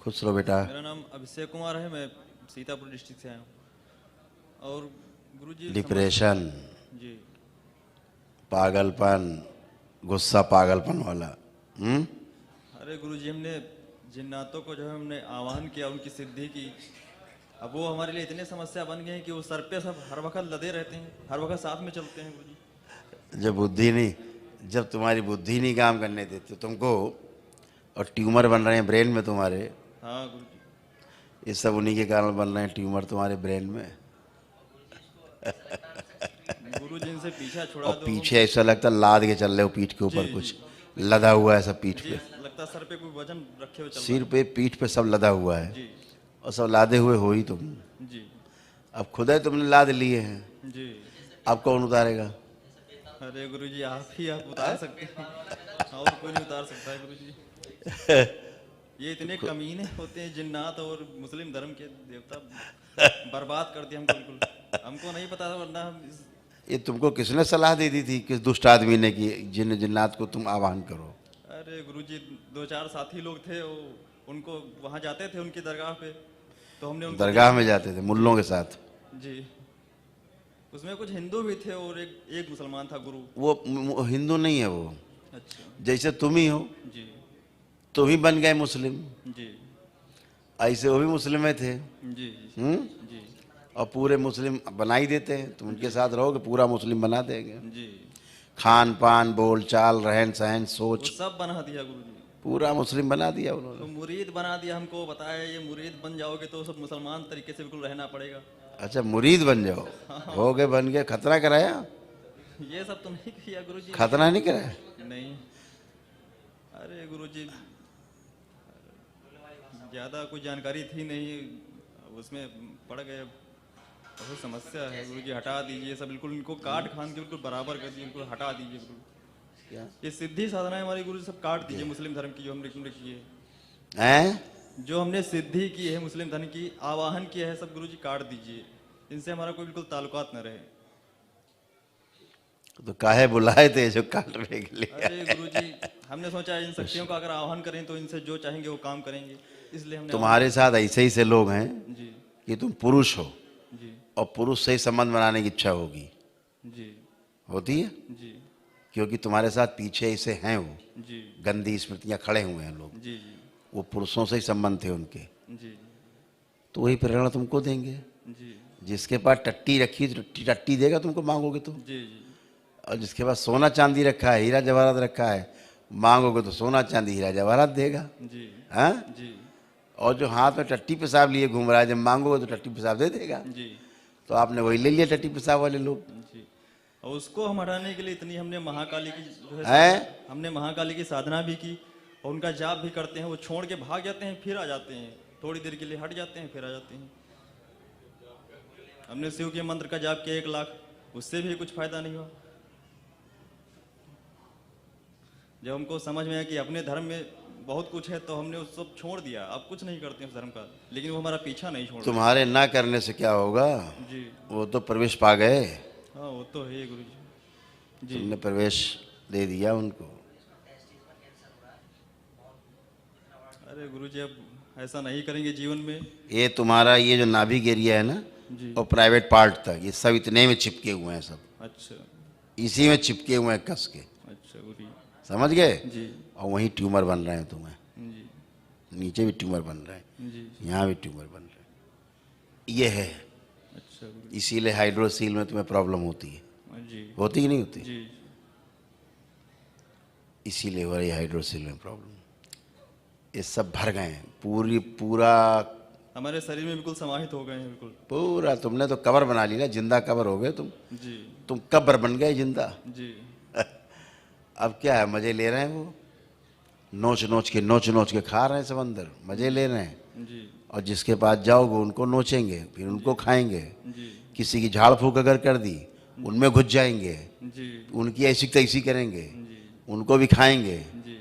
खुश रहो बेटा। मेरा नाम अभिषेक कुमार है, मैं सीतापुर डिस्ट्रिक्ट से आया हूँ। और गुरुजी डिप्रेशन, जी पागलपन, गुस्सा पागलपन वाला। अरे गुरुजी, हमने जिन्नातों को जो है हमने आह्वान किया, उनकी सिद्धि की। अब वो हमारे लिए इतने समस्या बन गए हैं कि वो सर पे सब हर वक्त लदे रहते हैं, हर वक्त साथ में चलते हैं गुरुजी। जब तुम्हारी बुद्धि नहीं काम करने देती तुमको, और ट्यूमर बन रहे हैं ब्रेन में तुम्हारे, हाँ गुरुजी। ये सब उन्हीं के कारण बन रहे हैं ट्यूमर तुम्हारे ब्रेन में। गुरुजी इनसे पीछा छुड़ा और दो। पीछे ऐसा लगता है लाद के चल रहे हो, पीठ के ऊपर जी, कुछ जी। लदा हुआ है सब पीठ जी, पे, लगता है सर पे कोई वजन रखे हुए चल रहा सिर पे पीठ पे सब लदा हुआ है। जी और सब लादे हुए हो ही तुम। जी अब खुद है तुमने लाद लिए हैं, जी। अब कौन उतारेगा? अरे गुरुजी, आप उतार सकते हैं, और कोई नहीं उतार सकता है गुरुजी। ये इतने कमीने होते हैं जिन्नात और मुस्लिम धर्म के देवता, बर्बाद कर दिया हमको बिल्कुल। हमको नहीं पता था, वरना हम ये तुमको किसने सलाह दे दी थी, किस दुष्ट आदमी ने, कि जिन्नात को तुम आह्वान करो? अरे गुरुजी, 2-4 साथी लोग थे, वो उनको वहाँ जाते थे उनकी दरगाह पे, तो हमने उनको दरगाह में जाते थे मुल्लों के साथ? जी। उसमें कुछ हिंदू भी थे और एक मुसलमान था गुरु। वो हिंदू नहीं है वो, अच्छा। जैसे तुम ही हो, जी तुम ही बन गए मुस्लिम, जी ऐसे वो भी मुस्लिम में थे। जी हम्म? जी और पूरे मुस्लिम बना ही देते हैं, तुम उनके साथ रहोगे पूरा मुस्लिम बना देंगे। जी। खान पान, बोल चाल, रहन सहन, वो सोच, सब बना दिया गुरुजी। पूरा मुस्लिम बना दिया तो उन्होंने। मुरीद बना दिया हमको, बताया ये मुरीद बन जाओगे तो सब मुसलमान तरीके से बिल्कुल रहना पड़ेगा। अच्छा, मुरीद बन जाओ, हो गए, बन गए। खतरा कराया? ये सब तो नहीं किया गुरुजी। खतरा नहीं कराया? नहीं। अरे गुरुजी, ज़्यादा कुछ जानकारी थी नहीं, उसमें पड़ गए। बहुत समस्या है गुरुजी, हटा दीजिए सब, बिल्कुल इनको काट खान के बिल्कुल बराबर कर दीजिए, बिल्कुल हटा दीजिए बिल्कुल। क्या ये सिद्धि साधना है हमारी गुरुजी, सब काट दीजिए मुस्लिम धर्म की जो हमने की है। हैं? जो हमने सिद्धि की है मुस्लिम धर्म की, आवाहन किया है, सब गुरुजी काट दीजिए। इनसे हमारा कोई बिल्कुल ताल्लुकात न रहे। तो काहे बुलाए थे जो काटने के लिए? अरे गुरुजी, हमने सोचा इन शक्तियों का अगर आह्वान करें तो इनसे जो चाहेंगे वो काम करेंगे, इसलिए हमने तुम्हारे साथ ऐसे ही से लोग हैं जी कि तुम पुरुष हो जी और पुरुष से ही संबंध बनाने की इच्छा होगी, जी होती है, जी क्योंकि तुम्हारे साथ पीछे ऐसे हैं वो जी गंदी स्मृतियां खड़े हुए हैं लोग, जी जी वो पुरुषों से ही संबंध थे उनके, जी तो वही प्रेरणा तुमको देंगे। जी जिसके पास टट्टी रखी तो टट्टी देगा तुमको, मांगोगे तो। जी जी और जिसके पास सोना चांदी रखा है, हीरा जवाहरात रखा है, मांगोगे तो सोना चांदी हीरा जवाहरात देगा। जी हाँ? जी और जो हाथ में टट्टी पेशाब लिए घूम रहा है, जब मांगोगे तो टट्टी पेशाब दे देगा। जी तो आपने वही ले लिया, टट्टी पेशाब वाले लोग। जी। और उसको हम हटाने के लिए इतनी हमने महाकाली की जो है हैं? हमने महाकाली की साधना भी की, और उनका जाप भी करते हैं। वो छोड़ के भाग जाते हैं, फिर आ जाते हैं, थोड़ी देर के लिए हट जाते हैं, फिर आ जाते हैं। हमने शिव के मंत्र का जाप किया 1 लाख, उससे भी कुछ फायदा नहीं हुआ। जब हमको समझ में आया कि अपने धर्म में बहुत कुछ है, तो हमने उस सब छोड़ दिया। अब कुछ नहीं करते उस धर्म का, लेकिन वो हमारा पीछा नहीं छोड़ रहे। तुम्हारे ना करने से क्या होगा? जी वो तो प्रवेश पा गए, हाँ, वो तो है गुरु जी। जी तुमने प्रवेश दे दिया उनको। अरे गुरु जी, अब ऐसा नहीं करेंगे जीवन में। ये तुम्हारा ये जो नाभिक एरिया है ना, जी और प्राइवेट पार्ट तक, ये सब इतने में चिपके हुए हैं, सब अच्छा इसी में चिपके हुए हैं कस के, अच्छा गुरु जी। समझ गए? जी और वहीं ट्यूमर बन रहे हैं तुम्हें, जी नीचे भी ट्यूमर बन रहे हैं, जी यहाँ भी ट्यूमर बन रहे हैं। ये है, अच्छा गुरु जी। इसीलिए हाइड्रोसील में तुम्हें प्रॉब्लम होती है। जी होती कि नहीं होती? जी इसीलिए हो रही है हाइड्रोसील में प्रॉब्लम। ये सब भर गए हैं, पूरा हमारे शरीर में बिल्कुल समाहित हो गए हैं बिल्कुल। पूरा। तुमने तो कब्र बना ली ना, जिंदा कब्र हो गए तुम। जी तुम कब्र बन गए जिंदा। जी अब क्या है, मजे ले रहे हैं वो, नोच नोच के खा रहे हैं सब अंदर, मजे ले रहे हैं। जी और जिसके पास जाओगे उनको नोचेंगे, फिर उनको खाएंगे। जी किसी की झाड़ फूक अगर कर दी, उनमें घुस जाएंगे, जी उनकी ऐसी तैसी करेंगे, जी उनको भी खाएंगे। जी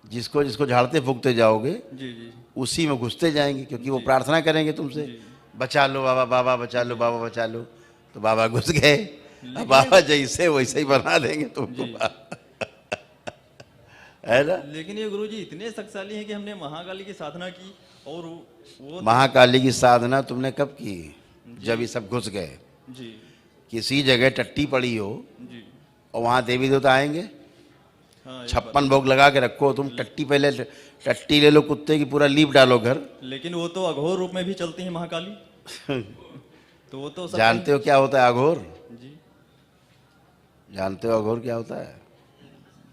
जिसको जिसको झाड़ते फूकते जाओगे जी जी उसी में घुसते जाएंगे, क्योंकि वो प्रार्थना करेंगे तुमसे, बचा लो बाबा, बाबा बचा लो, बाबा बचा लो। तो बाबा घुस गए, अब बाबा जैसे वैसे ही बना देंगे तुमको। है ना। लेकिन ये गुरुजी इतने शक्तिशाली हैं कि हमने महाकाली की साधना की और वो महाकाली की साधना तुमने कब की? जब ये सब घुस गए। जी किसी जगह टट्टी पड़ी हो जी और वहां देवी देवता आएंगे? हाँ, ये 56 भोग लगा के रखो तुम, टट्टी पहले टट्टी ले लो कुत्ते की, पूरा लीप डालो घर। लेकिन वो तो अघोर रूप में भी चलती है महाकाली। तो वो तो सब जानते हो क्या होता है अघोर? जी जानते हो अघोर क्या होता है?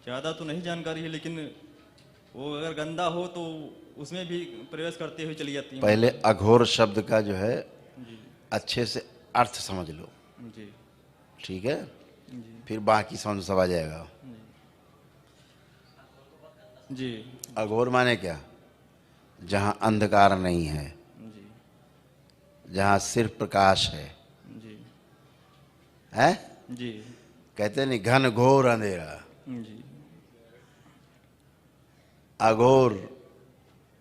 ज्यादा तो नहीं जानकारी है, लेकिन वो अगर गंदा हो तो उसमें भी प्रवेश करते हुए चली जाती है। पहले अघोर शब्द का जो है जी अच्छे से अर्थ समझ लो, जी ठीक है? जी फिर बाकी समझ सब आ जाएगा। जी अघोर माने क्या? जहां अंधकार नहीं है, जी जहां सिर्फ प्रकाश है। जी हैं? जी कहते नहीं घन घोर अंधेरा। जी अघोर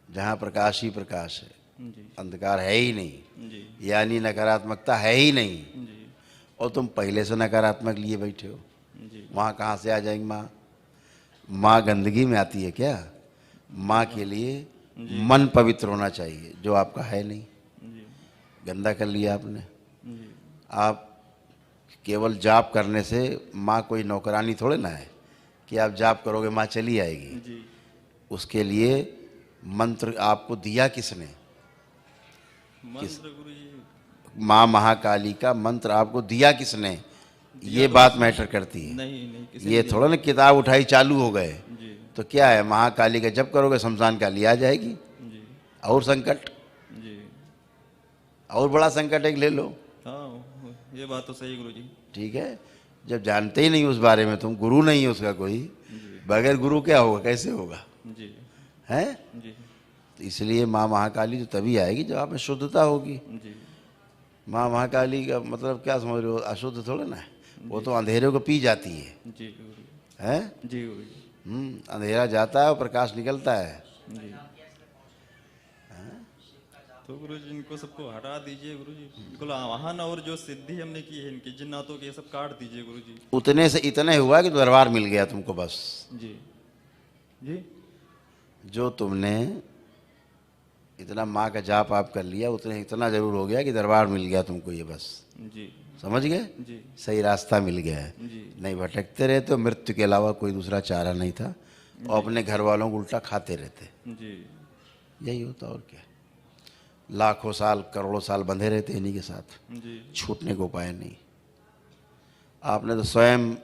जहां प्रकाश ही प्रकाश है, जी अंधकार है ही नहीं, जी यानी नकारात्मकता है ही नहीं। जी और तुम पहले से नकारात्मक लिए बैठे हो, जी वहां कहाँ से आ जाएंगी माँ? माँ गंदगी में आती है क्या? माँ के लिए मन पवित्र होना चाहिए, जो आपका है नहीं। जी गंदा कर लिया आपने। जी आप केवल जाप करने से माँ कोई नौकरानी थोड़े ना है कि आप जाप करोगे माँ चली आएगी। जी उसके लिए मंत्र आपको दिया किसने? मंत्र गुरुजी माँ महाकाली का मंत्र आपको दिया किसने? ये बात मैटर करती है। नहीं नहीं किसी ये थोड़ा ना किताब उठाई चालू हो गए जी तो क्या है, महाकाली का जब करोगे शमशान काली आ जाएगी। जी और संकट, जी और बड़ा संकट एक ले लो, हाँ, ये बात तो सही गुरुजी। ठीक है? जब जानते ही नहीं उस बारे में, तुम गुरु नहीं है उसका कोई, बगैर गुरु क्या होगा, कैसे होगा? जी हैं? जी तो इसलिए माँ महाकाली तो तभी आएगी जब आप में शुद्धता होगी। जी माँ महाकाली का मतलब क्या समझ रहे हो? अशुद्ध थोड़े ना है, वो तो अंधेरे को पी जाती है। जी गुरुजी हैं? जी गुरुजी अंधेरा जाता है और प्रकाश निकलता है। जी। तो गुरुजी इनको सबको हटा दीजिए गुरुजी, बिल्कुल आवाहन और जो सिद्धि हमने की है इनकी जिन्नातों की, ये सब काट दीजिए गुरुजी। उतने से इतने हुआ कि दरबार मिल गया तुमको बस। जी जी जो तुमने इतना माँ का जाप आप कर लिया, उतने इतना जरूर हो गया कि दरबार मिल गया तुमको, ये बस जी समझ गए? जी सही रास्ता मिल गया है। जी नहीं भटकते रहते हो, मृत्यु के अलावा कोई दूसरा चारा नहीं था, और अपने घर वालों को उल्टा खाते रहते। जी यही होता और क्या। लाखों साल करोड़ों साल बंधे रहते इन्हीं के साथ, जी छूटने को उपाय नहीं। आपने तो स्वयं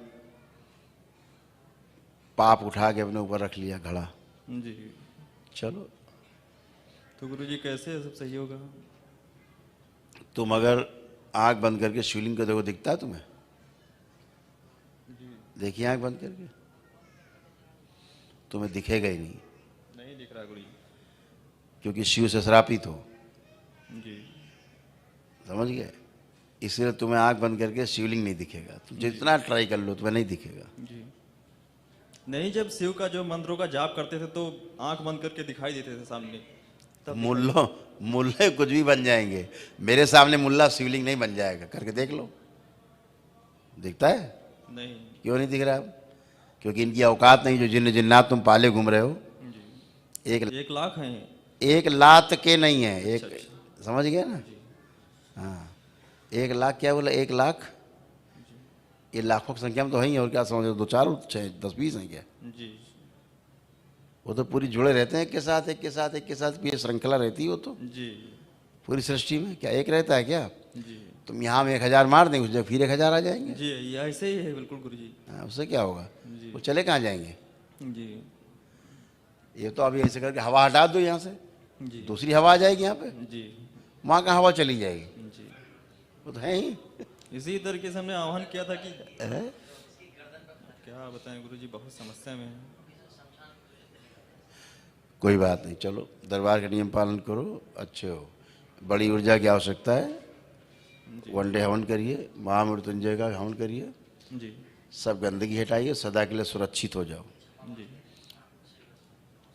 पाप उठा के अपने ऊपर रख लिया घड़ा। जी। चलो, तो गुरुजी कैसे ये सब सही होगा? तुम अगर आंख बंद करके शिवलिंग को देखो, दिखता है तुम्हें? देखिए आंख बंद करके, तुम्हें दिखेगा ही नहीं, नहीं दिख रहा गुरुजी। क्योंकि शिव से श्रापित हो, जी समझ गए? इसलिए तुम्हें आंख बंद करके शिवलिंग नहीं दिखेगा। तुम जितना ट्राई कर लो तुम्हें नहीं दिखेगा। जी। नहीं, जब शिव का जो मंत्रों का जाप करते थे तो आंख बंद करके दिखाई देते थे सामने, तब मुल्ले कुछ भी बन जाएंगे, मेरे सामने मुल्ला शिवलिंग नहीं बन जाएगा। करके देख लो, दिखता है? नहीं। क्यों नहीं दिख रहा है? क्योंकि इनकी औकात नहीं। जो जिन्न जिन्नात तुम पाले घूम रहे हो, जी। एक 1 लाख हैं। एक लात के नहीं है, एक, समझ गए ना? हाँ, 1 लाख क्या बोला? 1 लाख, ये लाखों की संख्या में तो है ही, और क्या समझ रहे हो? 2 4 6 10 20 हैं क्या? जी वो तो पूरी जुड़े रहते हैं, एक के साथ एक के साथ एक के साथ, ये श्रृंखला रहती है वो तो जी पूरी सृष्टि में। क्या एक रहता है क्या? जी तुम यहाँ में 1000 मार देंगे, उस जगह फिर 1000 आ जाएंगे। जी, ये ऐसे ही है बिल्कुल गुरुजी। हाँ, उससे क्या होगा? जी वो चले कहाँ जाएंगे? जी ये तो अभी ऐसे करके हवा हटा दो यहाँ से, जी दूसरी हवा आ जाएगी यहाँ पे, जी वहाँ का हवा चली जाएगी। जी। वो तो है ही। इसी तरीके से हमने आह्वान किया था कि है? क्या बताएं गुरुजी, बहुत समस्या में है। कोई बात नहीं, चलो दरबार का नियम पालन करो, अच्छे हो। बड़ी ऊर्जा की आवश्यकता है, वनडे हवन करिए, महामृत्युंजय का हवन करिए, जी सब गंदगी हटाइए, सदा के लिए सुरक्षित हो जाओ। जी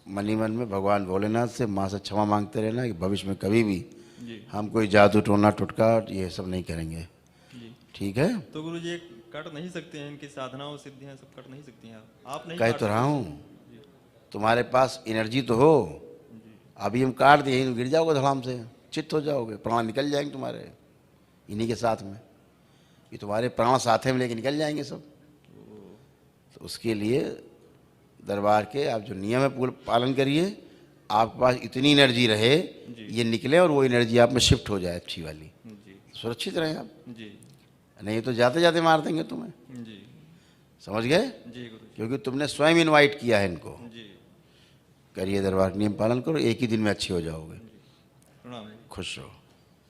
मनी मन में भगवान भोलेनाथ से, माँ से क्षमा मांगते रहना कि भविष्य में कभी भी जी हम कोई जादू टोना टुटका ये सब नहीं करेंगे, जी। ठीक है? तो गुरुजी कट नहीं सकते हैं इनकी साधनाओं सिद्धियां सब कट नहीं सकती हैं आप नहीं कह काट तो रहा सकते। हूँ, तुम्हारे पास एनर्जी तो हो, अभी हम काट दिए तो गिर जाओगे धड़ाम से, चित्त हो जाओगे, प्राण निकल जाएंगे तुम्हारे इन्हीं के साथ में, ये तुम्हारे प्राण साथे में लेके निकल जाएंगे सब। तो उसके लिए दरबार के आप जो नियम है पूरा पालन करिए, आपके पास इतनी एनर्जी रहे ये निकले और वो एनर्जी आप में शिफ्ट हो जाए अच्छी वाली, जी सुरक्षित रहें आप, जी नहीं तो जाते जाते मार देंगे तुम्हें। जी समझ गए? जी गुरु क्योंकि तुमने स्वयं इनवाइट किया है इनको। जी करिए दरबार नियम पालन करो, एक ही दिन में अच्छे हो जाओगे। प्रणाम। खुश रहो।